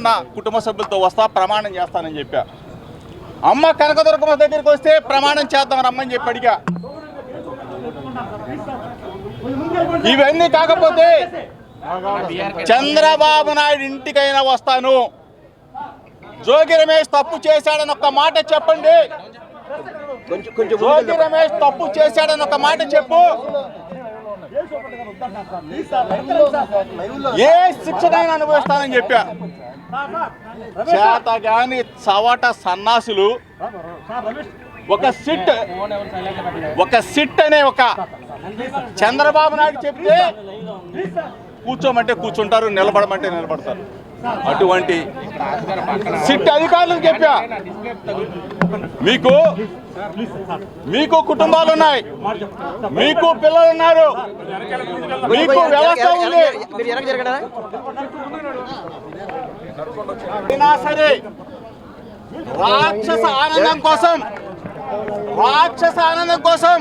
నా కుటుంబ సభ్యులతో వస్తా ప్రమాణం చేస్తానని చెప్పా. అమ్మ కనకదుర్గమ్మ దగ్గరికి వస్తే ప్రమాణం చేద్దాం రమ్మని చెప్పి అడిగా. ఇవన్నీ కాకపోతే చంద్రబాబు నాయుడు ఇంటికైనా వస్తాను, జోగి రమేష్ తప్పు చేశాడని ఒక మాట చెప్పండి, జోగి రమేష్ తప్పు చేశాడని ఒక మాట చెప్పు, ఏ శిక్షనైనా అనుభవిస్తానని చెప్పా. చేతగాని చవట సన్నాసులు ఒక సిట్ అనే ఒక చంద్రబాబు నాయుడు చెప్తే కూర్చోమంటే కూర్చుంటారు, నిలబడమంటే నిలబడతారు. అటువంటి సిట్ అధికారులకు చెప్పా, మీకు కుటుంబాలు ఉన్నాయి, మీకు పిల్లలు ఉన్నారు, మీకు వ్యవస్థ ఉంది. సరే రాక్షస ఆనందం కోసం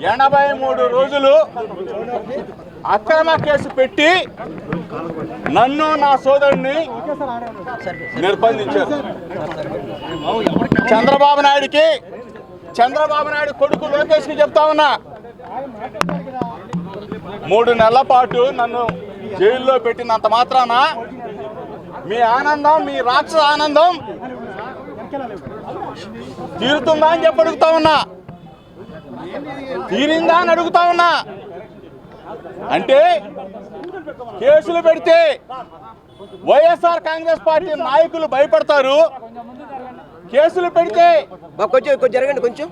83 రోజులు అక్రమ కేసు పెట్టి నన్ను నా సోదరుడిని నిర్బంధించారు. చంద్రబాబు నాయుడు కొడుకు లోకేష్కి చెప్తా ఉన్నా, 3 నెలల పాటు నన్ను జైల్లో పెట్టినంత మాత్రాన మీ ఆనందం, మీ రాక్షస ఆనందం తీరుతుందా అని చెప్పి అడుగుతా ఉన్నా, తీరిందా అని అడుగుతా ఉన్నా. అంటే కేసులు పెడితే వైఎస్ఆర్ కాంగ్రెస్ పార్టీ నాయకులు భయపడతారు, కేసులు పెడితే కొంచెం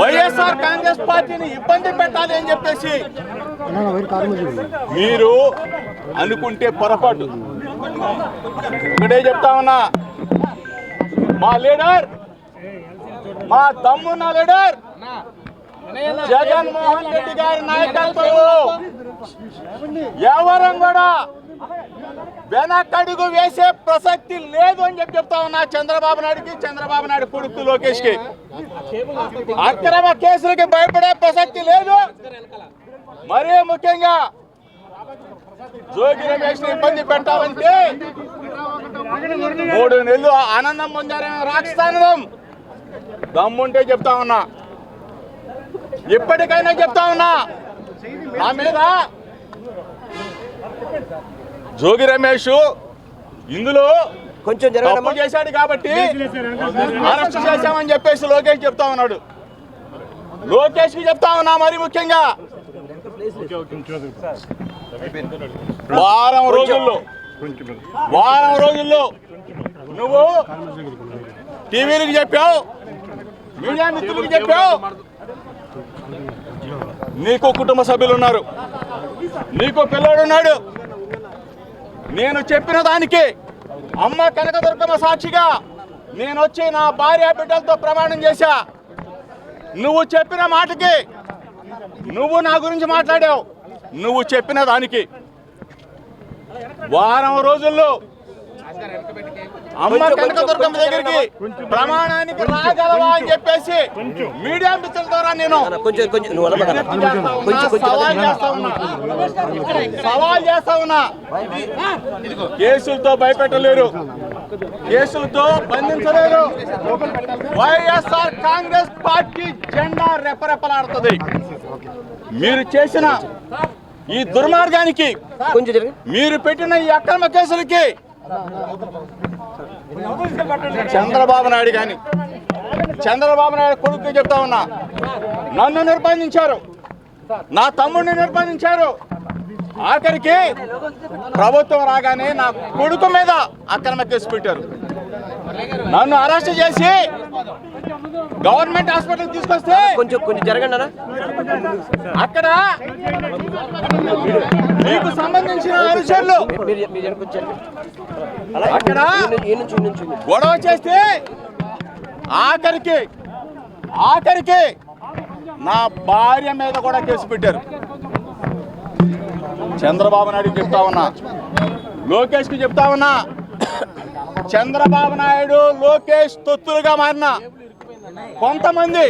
వైఎస్ఆర్ కాంగ్రెస్ పార్టీని ఇబ్బంది పెట్టాలి అని చెప్పేసి మీరు అనుకుంటే పొరపాటు. ఒకటే చెప్తా ఉన్నా, మా లీడర్, మా తమ్మున్న లీడర్ జగన్మోహన్ రెడ్డి గారి నాయకత్వంలో ఎవరం కూడా వెనకడుగు వేసే ప్రసక్తి లేదు అని చెప్తా ఉన్నా. చంద్రబాబు నాయుడు కొడుకు లోకేష్ కి అక్రమ కేసులకి భయపడే ప్రసక్తి లేదు. మరీ ముఖ్యంగా జోగి రమేష్ ని ఇబ్బంది పెట్టాలంటే 3 నెలలు ఆనందం పొందారని రాక్షసానందం దమ్ముంటే చెప్తా ఉన్నా, ఇప్పటికైనా చెప్తా ఉన్నా, నా మీద జోగి రమేష్ ఇందులో కొంచెం తప్పు చేశాడు కాబట్టి అరెస్ట్ చేశామని చెప్పేసి లోకేష్ చెప్తా ఉన్నాడు. లోకేష్ కి చెప్తా ఉన్నా, మరి ముఖ్యంగా వారం రోజుల్లో నువ్వు టీవీలకు చెప్పావు, మీడియా మిత్రులకు చెప్పావు, నీకు కుటుంబ సభ్యులు ఉన్నారు, నీకు పిల్లోడున్నాడు. నేను చెప్పిన దానికి అమ్మ కనకదుర్గమ్మ సాక్షిగా నేను వచ్చి నా భార్య బిడ్డలతో ప్రమాణం చేశా. నువ్వు చెప్పిన మాటకి, నువ్వు నా గురించి మాట్లాడావు, నువ్వు చెప్పిన దానికి వారం రోజుల్లో అమ్మ కనకదుర్గమ్మ దగ్గరికి ప్రమాణానికి రాగలవా అని చెప్పేసి మీడియా మిత్రుల ద్వారా నేను సవాల్ చేస్తా ఉన్నా. కేసులతో భయపెట్టలేరు, కేసులతో బంధించలేరు. వైఎస్ఆర్ కాంగ్రెస్ పార్టీ జెండా రెపరెపలాడుతుంది. మీరు చేసిన ఈ దుర్మార్గానికి, మీరు పెట్టిన ఈ అక్రమ కేసులకి చంద్రబాబు నాయుడు కొడుకు చెప్తా ఉన్నా, నన్ను నిర్బంధించారు, నా తమ్ముడిని నిర్బంధించారు. ఆఖరికి ప్రభుత్వం రాగానే నా కొడుకు మీద అక్రమ కేసు పెట్టారు. నన్ను అరెస్ట్ చేసి గవర్నమెంట్ హాస్పిటల్ తీసుకొస్తే కొంచెం జరగండి అక్కడ మీకు సంబంధించిన అనుచరులు అక్కడ గొడవ చేస్తే ఆఖరికి నా భార్య మీద కూడా కేసు పెట్టారు. చంద్రబాబు నాయుడు చెప్తా ఉన్నా, లోకేష్ కి చెప్తా ఉన్నా, చంద్రబాబు నాయుడు లోకేష్ తొత్తులుగా మారిన కొంతమంది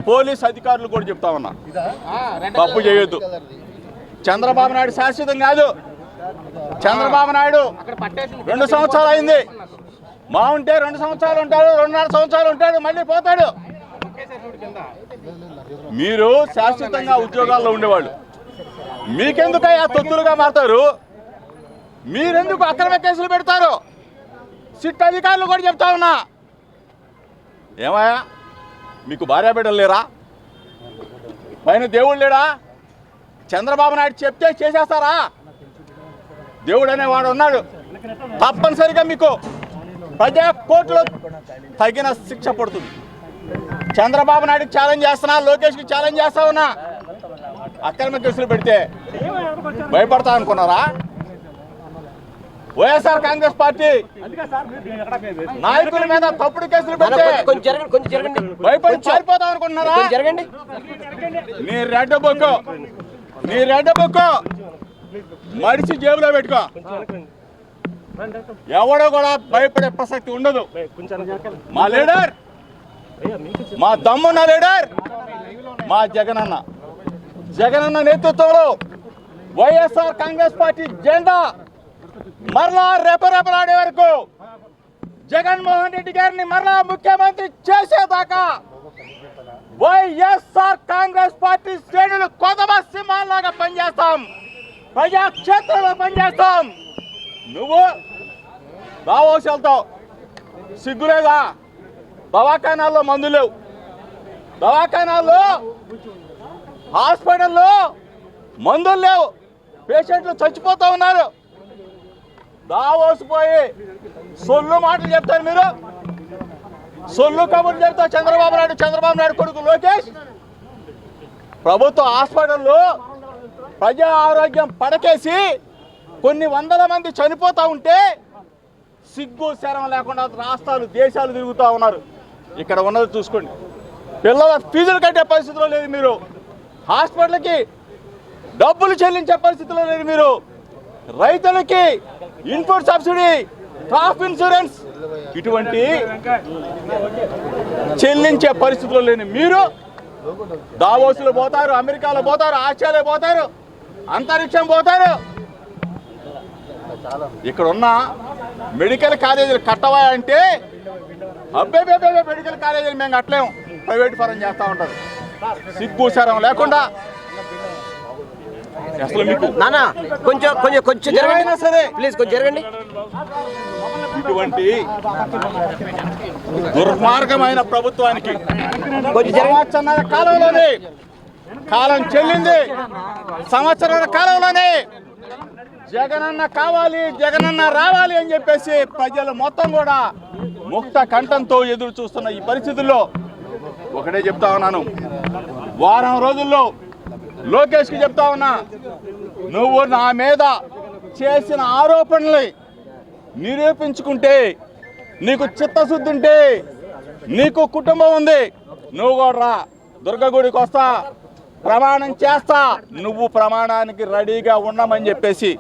పోలీస్ అధికారులు కూడా చెప్తా ఉన్నా, తప్పు చేయొద్దు. చంద్రబాబు నాయుడు శాశ్వతం కాదు, చంద్రబాబు నాయుడు 2 సంవత్సరాలు అయింది. మా ఉంటే 2 సంవత్సరాలు ఉంటాడు, 2.5 సంవత్సరాలు ఉంటాడు, మళ్ళీ పోతాడు. మీరు శాశ్వతంగా ఉద్యోగాల్లో ఉండేవాళ్ళు, మీకెందుకయ్యా తొత్తులుగా మారుతారు? మీరెందుకు అక్రమ కేసులు పెడతారు? సిట్ అధికారులు కూడా చెప్తా ఉన్నా, ఏమయ్యా మీకు భార్యాబిడ్డలు లేరా? పైన దేవుడు లేడా? చంద్రబాబు నాయుడు చెప్తే చేసేస్తారా? దేవుడు అనేవాడు ఉన్నాడు. తప్పనిసరిగా మీకు ప్రజా కోర్టులో తగిన శిక్ష పడుతుంది. చంద్రబాబు నాయుడుకి ఛాలెంజ్ చేస్తున్నా, లోకేష్కి ఛాలెంజ్ చేస్తా ఉన్నా. అక్రమ కేసులు పెడితే భయపడతా అనుకున్నారా? వైఎస్ఆర్ కాంగ్రెస్ పార్టీ నాయకుల మీద తప్పుడు కేసులు పెడితే భయపడి పారిపోతాం అనుకుంటున్నారా? నీ రెడ్ బుక్ మడిచి జేబులో పెట్టుకో. ఎవడో కూడా భయపడే ప్రసక్తి ఉండదు. మా లీడర్, మా దమ్మున్న లీడర్ మా జగనన్న నేతృత్వంలో వైఎస్ఆర్ కాంగ్రెస్ పార్టీ జెండా మరలా రెపరెపలాడే వరకు, జగన్మోహన్ రెడ్డి గారిని మరలా ముఖ్యమంత్రి చేసేదాకా వైఎస్ఆర్ కాంగ్రెస్ పార్టీ శ్రేణులు కొదమ సింహాల్లాగా పనిచేస్తాం, ప్రజాక్షేత్రంలో పనిచేస్తాం. నువ్వు దావోస్ వెళ్తావు, సిగ్గులేదా? దవాఖానాల్లో మందులు లేవు, దవాఖానాల్లో హాస్పిటల్లో మందులు లేవు, పేషెంట్లు చచ్చిపోతూ ఉన్నారు. దావోస్ పోయి సొల్లు మాటలు చెప్తారు మీరు, సొల్లు కబుర్లు చెప్తారు. చంద్రబాబు నాయుడు కొడుకు లోకేష్ ప్రభుత్వ హాస్పిటల్లో ప్రజా ఆరోగ్యం పడకేసి కొన్ని వందల మంది చనిపోతూ ఉంటే సిగ్గు శరం లేకుండా రాష్ట్రాలు దేశాలు తిరుగుతూ ఉన్నారు. ఇక్కడ ఉన్నది చూసుకోండి, పిల్లల ఫీజులు కట్టే పరిస్థితిలో లేదు మీరు, హాస్పిటల్కి డబ్బులు చెల్లించే పరిస్థితిలో లేదు మీరు, రైతులకి ఇన్పుట్ సబ్సిడీ, క్రాప్ ఇన్సూరెన్స్ ఇటువంటి చెల్లించే పరిస్థితిలో లేని మీరు దావోసులు పోతారు, అమెరికాలో పోతారు, ఆస్ట్రేలియా పోతారు, అంతరిక్షం పోతారు. ఇక్కడ ఉన్న మెడికల్ కాలేజీలు కట్టవా అంటే అబ్బే మెడికల్ కాలేజీలు మేము కట్టలేము, ప్రైవేట్ పరం చేస్తూ ఉంటారు. సిగ్గు శరం లేకుండా అసలు మీకు కొంచెం జరగండి సరే, ప్లీజ్ కొంచెం జరగండి. ఇటువంటి దుర్మార్గమైన ప్రభుత్వానికి సంవత్సరాల కాలంలోనే కాలం చెల్లింది. సంవత్సరాల కాలంలోనే జగనన్న కావాలి, జగనన్న రావాలి అని చెప్పేసి ప్రజలు మొత్తం కూడా ముక్త కంఠంతో ఎదురు చూస్తున్న ఈ పరిస్థితుల్లో ఒకటే చెప్తా ఉన్నాను, వారం రోజుల్లో లోకేష్కి చెప్తా ఉన్నా, నువ్వు నా మీద చేసిన ఆరోపణల్ని నిరూపించుకుంటే, నీకు చిత్తశుద్ధి ఉంటే, నీకు కుటుంబం ఉంది, నువ్వు కూడా రా, దుర్గగుడికి వస్తా, ప్రమాణం చేస్తా, నువ్వు ప్రమాణానికి రెడీగా ఉండమని చెప్పేసి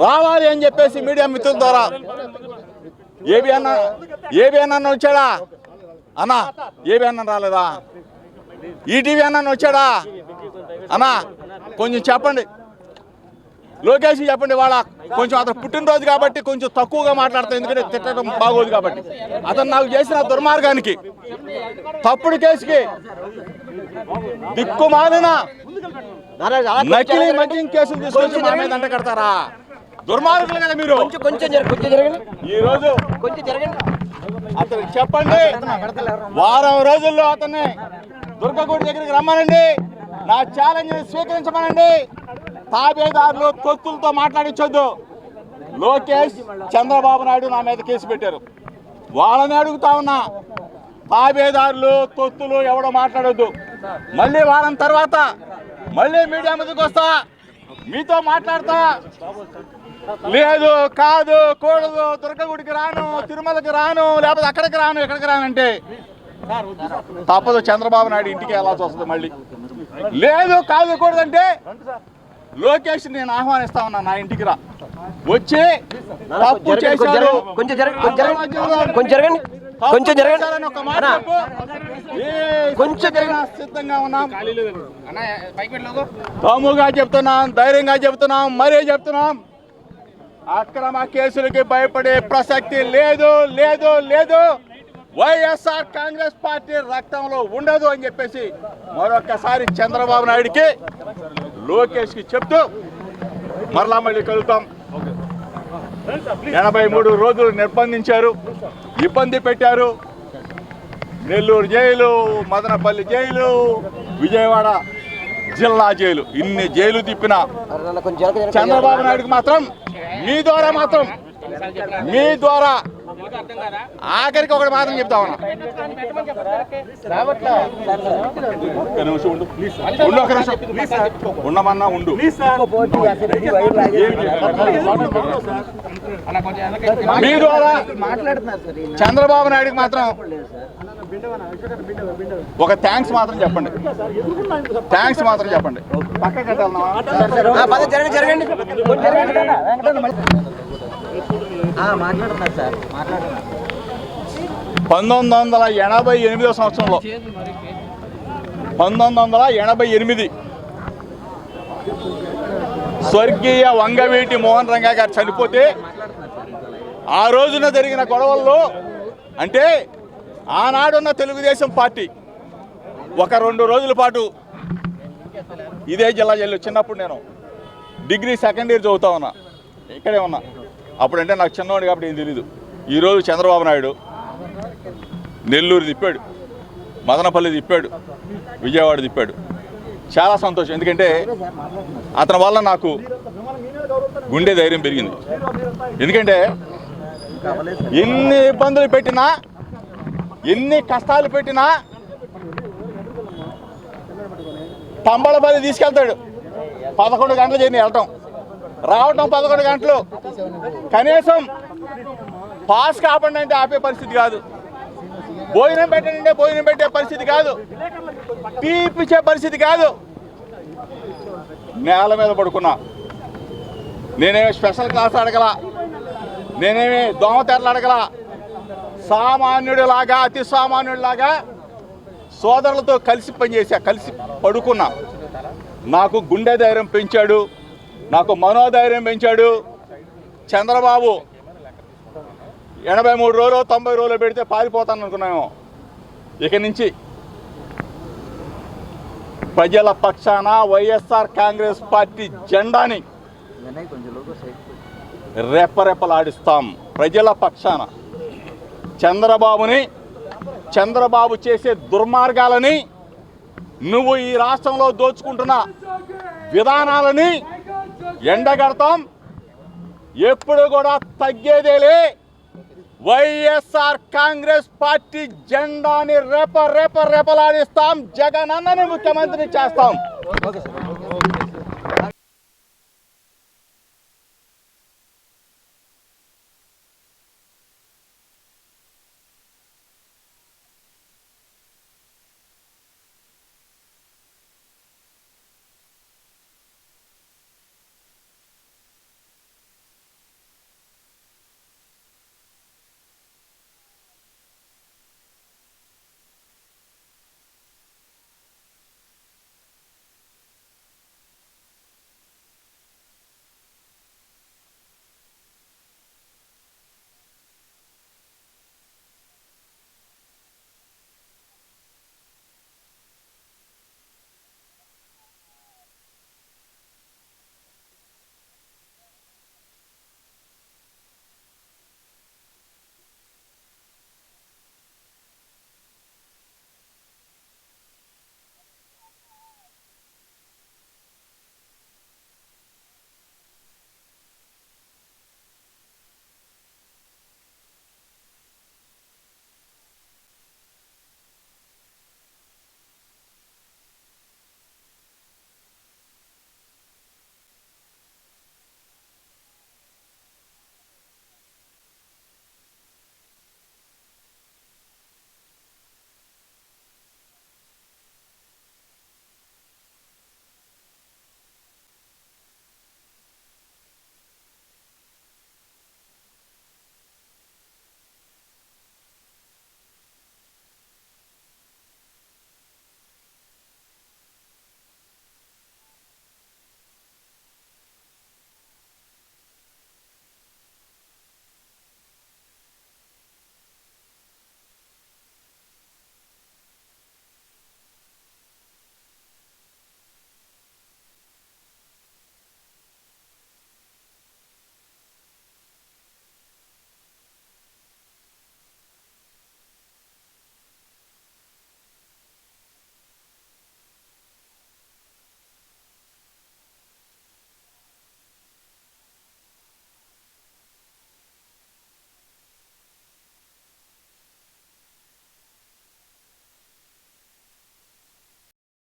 రావాలి అని చెప్పేసి మీడియా మిత్రుల ద్వారా ఏబీ అన్న వచ్చాడా అన్నా? ఏబీ అన్న రాలేదా? ఈటీవీ అన్న వచ్చాడా అన్నా? కొంచెం చెప్పండి, లోకేష్ చెప్పండి. వాళ్ళ కొంచెం అతను పుట్టినరోజు కాబట్టి కొంచెం తక్కువగా మాట్లాడతాను, ఎందుకంటే తిట్టడం బాగోదు కాబట్టి. అతను నాకు చేసిన దుర్మార్గానికి, తప్పుడు కేసుకి, దిక్కుమాలిన నకిలీ మద్యం కేసులు తీసుకొచ్చి మా మీద అంట కడతారా? దుర్మార్గులు కదా మీరు. ఈ రోజు అతను చెప్పండి, వారం రోజుల్లో అతన్ని దుర్గగుడి దగ్గరికి రమ్మనండి, నా ఛాలెంజ్ స్వీకరించమనండి. తాబేదారులు తొత్తులతో మాట్లాడించొద్దు. లోకేష్, చంద్రబాబు నాయుడు నా మీద కేసు పెట్టారు, వాళ్ళని అడుగుతా ఉన్నా, తాబేదారులు తొత్తులు ఎవడో మాట్లాడొద్దు. మళ్ళీ వారం తర్వాత మళ్ళీ మీడియా ముందుకు వస్తా, మీతో మాట్లాడతా. లేదు, కాదు, కూడదు, దుర్గగుడికి రాను, తిరుమలకి రాను, లేకపోతే అక్కడికి రాను, ఎక్కడికి రానంటే తప్పదు. చంద్రబాబు నాయుడు ఇంటికి వెళ్ళాల్సి వస్తుంది మళ్ళీ. లేదు, కాదు, కూడదంటే లోకేష్ నేను ఆహ్వానిస్తా ఉన్నా, నా ఇంటికి రా, వచ్చి తప్పు చేశారు, సిద్ధంగా ఉన్నాం. తమ్ముగా చెప్తున్నాం, ధైర్యంగా చెప్తున్నాం, మరీ చెప్తున్నాం. అక్రమ కేసులకి భయపడే ప్రసక్తి లేదు లేదు లేదు. వైఎస్ఆర్ కాంగ్రెస్ పార్టీ రక్తంలో ఉండదు అని చెప్పేసి మరొకసారి చంద్రబాబు నాయుడికి లోకేష్కి చెప్తూ మరలా మళ్ళీ కలుగుతాం. 83 రోజులు నిర్బంధించారు, ఇబ్బంది పెట్టారు. నెల్లూరు జైలు, మదనపల్లి జైలు, విజయవాడ జిల్లా జైలు, ఇన్ని జైలు తిప్పిన చంద్రబాబు నాయుడుకి మాత్రం మీ ద్వారా ఆఖరికి ఒకటి మాత్రం చెప్తా ఉన్నా. ఉండమన్నా ఉండు. మీ ద్వారా చంద్రబాబు నాయుడుకి మాత్రం ఒక థ్యాంక్స్ మాత్రం చెప్పండి. పక్కకి జరగండి. 1988 సంవత్సరంలో 1988 స్వర్గీయ వంగవీటి మోహన్ రంగా గారు చనిపోతే ఆ రోజున జరిగిన గొడవల్లో అంటే ఆనాడున్న తెలుగుదేశం పార్టీ ఒక 2 రోజుల పాటు ఇదే జిల్లా జైలు, చిన్నప్పుడు నేను డిగ్రీ సెకండ్ ఇయర్ చదువుతా ఉన్నా, ఇక్కడే ఉన్నా. అప్పుడంటే నాకు చిన్నవాడు కాబట్టి ఏం తెలీదు. ఈరోజు చంద్రబాబు నాయుడు నెల్లూరు తిప్పాడు, మదనపల్లి తిప్పాడు, విజయవాడ తిప్పాడు. చాలా సంతోషం. ఎందుకంటే అతని వల్ల నాకు గుండె ధైర్యం పెరిగింది. ఎందుకంటే ఎన్ని ఇబ్బందులు పెట్టినా, ఎన్ని కష్టాలు పెట్టినా తంబళపల్లి తీసుకెళ్తాడు. 11 గంటలు జర్నీ, వెళ్ళటం రావటం 11 గంటలు. కనీసం పాస్ కాపండి అంటే ఆపే పరిస్థితి కాదు, భోజనం పెట్టండి భోజనం పెట్టే పరిస్థితి కాదు, టీ ఇచ్చే పరిస్థితి కాదు. నేల మీద పడుకున్నా. నేనేమి స్పెషల్ క్లాస్ అడగల, నేనేమి దోమతెరలు అడగల. సామాన్యుడిలాగా, అతి సామాన్యుడిలాగా సోదరులతో కలిసి పనిచేసా, కలిసి పడుకున్నా. నాకు గుండె ధైర్యం పెంచాడు, నాకు మనోధైర్యం పెంచాడు. చంద్రబాబు 83 రోజులు 90 రోజులు పెడితే పారిపోతాను అనుకున్నాము. ఇక నుంచి ప్రజల పక్షాన వైఎస్ఆర్ కాంగ్రెస్ పార్టీ జెండాని రెప్పరెప్పలాడిస్తాం. ప్రజల పక్షాన చంద్రబాబు చేసే దుర్మార్గాలని, నువ్వు ఈ రాష్ట్రంలో దోచుకుంటున్న విధానాలని ఎండగడతాం. ఎప్పుడు కూడా తగ్గేదేలే. వైఎస్ఆర్ కాంగ్రెస్ పార్టీ జెండాని రెపరెపలాడిస్తాం. జగన్ అన్నని ముఖ్యమంత్రిని చేస్తాం.